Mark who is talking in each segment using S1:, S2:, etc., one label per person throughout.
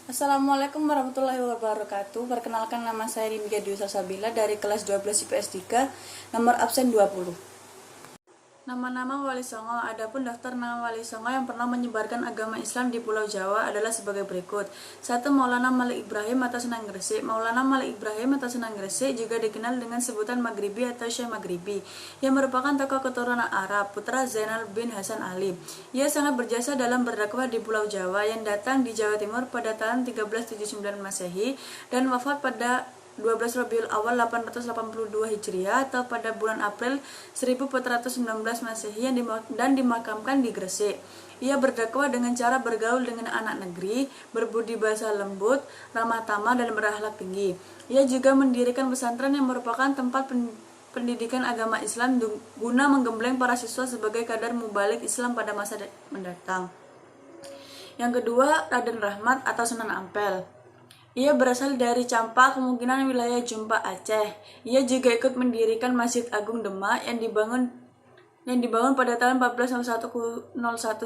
S1: Assalamualaikum warahmatullahi wabarakatuh. Perkenalkan, nama saya Nindya Dwi Salsabila dari kelas 12 IPS 3, nomor absen 20. Nama-nama Wali Songo. Adapun daftar nama Wali Songo yang pernah menyebarkan agama Islam di Pulau Jawa adalah sebagai berikut. 1. Maulana Malik Ibrahim atau Sunan Gresik. Maulana Malik Ibrahim atau Sunan Gresik juga dikenal dengan sebutan Maghribi atau Syekh Maghribi, yang merupakan tokoh keturunan Arab, putra Zainal bin Hasan Ali. Ia sangat berjasa dalam berdakwah di Pulau Jawa yang datang di Jawa Timur pada tahun 1379 Masehi dan wafat pada 12 Rabiul Awal 882 Hijriah atau pada bulan April 1419 Masehi dan dimakamkan di Gresik. Ia berdakwah dengan cara bergaul dengan anak negeri, berbudi bahasa lembut, ramah tamah, dan berakhlak tinggi. Ia juga mendirikan pesantren yang merupakan tempat pendidikan agama Islam guna menggembleng para siswa sebagai kadar mubalik Islam pada masa mendatang. Yang kedua, Raden Rahmat atau Sunan Ampel. Ia berasal dari Campak, kemungkinan wilayah Jumpa, Aceh. Ia juga ikut mendirikan Masjid Agung Demak yang dibangun pada tahun 1401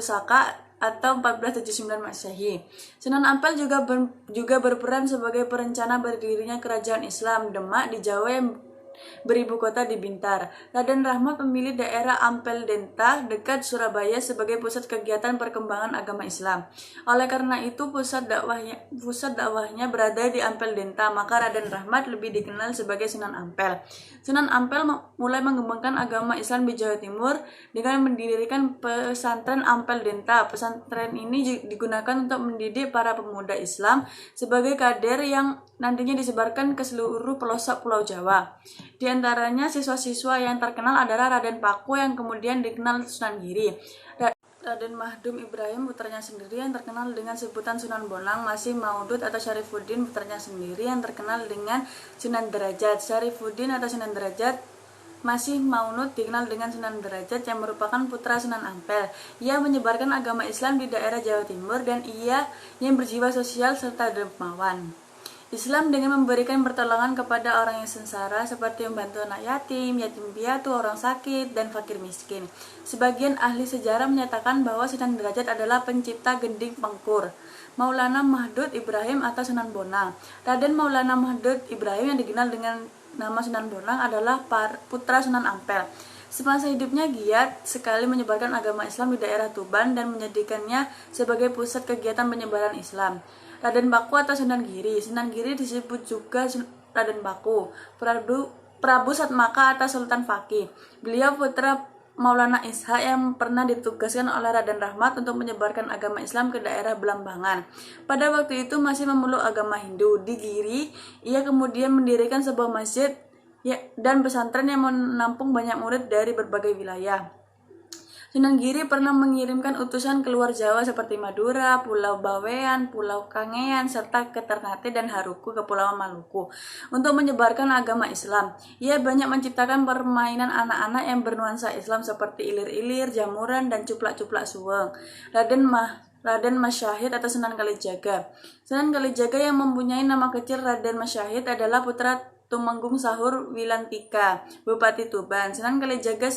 S1: Saka atau 1479 Masehi. Sunan Ampel juga berperan sebagai perencana berdirinya kerajaan Islam Demak di Jawa yang beribu kota di Bintar. Raden Rahmat memilih daerah Ampel Denta dekat Surabaya sebagai pusat kegiatan perkembangan agama Islam. Oleh karena itu pusat dakwahnya berada di Ampel Denta, maka Raden Rahmat lebih dikenal sebagai Sunan Ampel. Sunan Ampel mulai mengembangkan agama Islam di Jawa Timur dengan mendirikan pesantren Ampel Denta. Pesantren ini digunakan untuk mendidik para pemuda Islam sebagai kader yang nantinya disebarkan ke seluruh pelosok Pulau Jawa. Di antaranya siswa-siswa yang terkenal adalah Raden Paku yang kemudian dikenal Sunan Giri. Raden Mahdum Ibrahim, putranya sendiri yang terkenal dengan sebutan Sunan Bonang. Masih Maudud atau Syarifuddin, putranya sendiri yang terkenal dengan Sunan Derajat. Syarifuddin atau Sunan Derajat Masih Maunut dikenal dengan Sunan Derajat yang merupakan putra Sunan Ampel. Ia menyebarkan agama Islam di daerah Jawa Timur dan ia yang berjiwa sosial serta dermawan. Islam dengan memberikan pertolongan kepada orang yang sengsara seperti membantu anak yatim, yatim piatu, orang sakit, dan fakir miskin. Sebagian ahli sejarah menyatakan bahwa Sunan Derajat adalah pencipta gending pengkur. Maulana Mahdud Ibrahim atau Sunan Bonang. Raden Maulana Mahdud Ibrahim yang dikenal dengan nama Sunan Bonang adalah putra Sunan Ampel. Semasa hidupnya giat sekali menyebarkan agama Islam di daerah Tuban dan menjadikannya sebagai pusat kegiatan penyebaran Islam. Raden Paku atau Sunan Giri. Sunan Giri disebut juga Raden Paku, Prabu Satmaka atau Sultan Fakih. Beliau putra Maulana Ishak yang pernah ditugaskan oleh Raden Rahmat untuk menyebarkan agama Islam ke daerah Belambangan. Pada waktu itu masih memeluk agama Hindu. Di Giri, ia kemudian mendirikan sebuah masjid dan pesantren yang menampung banyak murid dari berbagai wilayah. Sunan Giri pernah mengirimkan utusan keluar Jawa seperti Madura, Pulau Bawean, Pulau Kangean, serta ke Ternate dan Haruku, Kepulauan Maluku, untuk menyebarkan agama Islam. Ia banyak menciptakan permainan anak-anak yang bernuansa Islam seperti ilir-ilir, jamuran, dan cuplak-cuplak suweng. Raden Masyahid atau Sunan Kalijaga. Sunan Kalijaga yang mempunyai nama kecil Raden Masyahid adalah putra Tumenggung Sahur Wilantika, Bupati Tuban. Sunan Kalijaga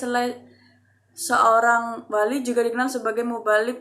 S1: seorang wali juga dikenal sebagai mubalik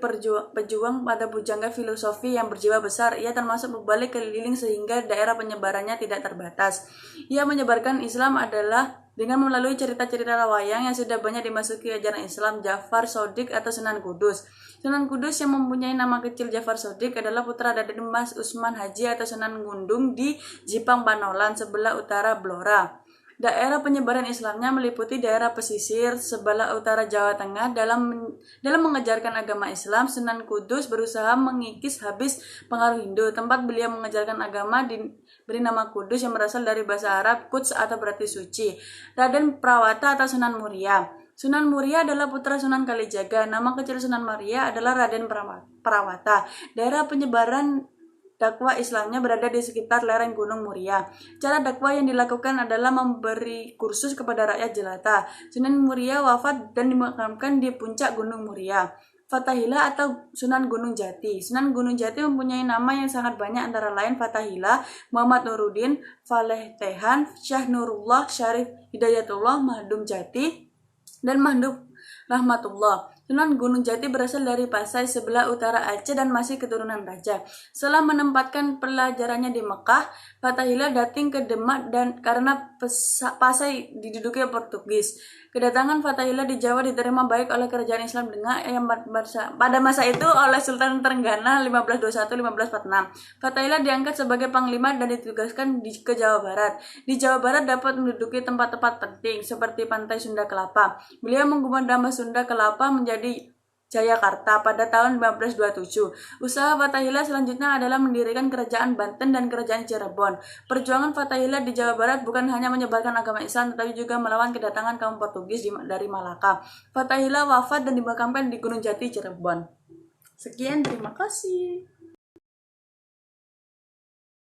S1: pejuang pada bujangga filosofi yang berjiwa besar. Ia termasuk mubalik keliling sehingga daerah penyebarannya tidak terbatas. Ia menyebarkan Islam adalah dengan melalui cerita-cerita wayang yang sudah banyak dimasuki ajaran Islam. Jafar Sodik atau Sunan Kudus. Sunan Kudus yang mempunyai nama kecil Jafar Sodik adalah putra Raden Mas Usman Haji atau Sunan Gundung di Jipang Panolan, sebelah utara Blora. Daerah penyebaran Islamnya meliputi daerah pesisir sebelah utara Jawa Tengah. Dalam mengajarkan agama Islam, Sunan Kudus berusaha mengikis habis pengaruh Hindu. Tempat beliau mengajarkan agama diberi nama Kudus yang berasal dari bahasa Arab Quds atau berarti suci. Raden Prawata atau Sunan Muria. Sunan Muria adalah putra Sunan Kalijaga. Nama kecil Sunan Muria adalah Raden Prawata. Daerah penyebaran dakwah Islamnya berada di sekitar lereng Gunung Muria. Cara dakwah yang dilakukan adalah memberi kursus kepada rakyat jelata. Sunan Muria wafat dan dimakamkan di puncak Gunung Muria. Fatahillah atau Sunan Gunung Jati. Sunan Gunung Jati mempunyai nama yang sangat banyak, antara lain Fatahillah, Muhammad Nuruddin, Faleh Tehan, Syah Nurullah, Syarif Hidayatullah, Mahdum Jati, dan Mahdum Rahmatullah. Sunan Gunung Jati berasal dari Pasai sebelah utara Aceh dan masih keturunan raja. Setelah menempatkan pelajarannya di Mekah, Fathahillah datang ke Demak dan karena Pasai diduduki Portugis. Kedatangan Fathahillah di Jawa diterima baik oleh kerajaan Islam Demak yang pada masa itu oleh Sultan Trenggana 1521-1546. Fathahillah diangkat sebagai panglima dan ditugaskan ke Jawa Barat. Di Jawa Barat dapat menduduki tempat-tempat penting seperti Pantai Sunda Kelapa. Beliau mengubah nama Sunda Kelapa menjadi Jayakarta pada tahun 1527. Usaha Fathahillah selanjutnya adalah mendirikan kerajaan Banten dan kerajaan Cirebon. Perjuangan Fathahillah di Jawa Barat bukan hanya menyebarkan agama Islam, tetapi juga melawan kedatangan kaum Portugis dari Malaka. Fathahillah wafat dan dimakamkan di Gunung Jati, Cirebon. Sekian, terima kasih.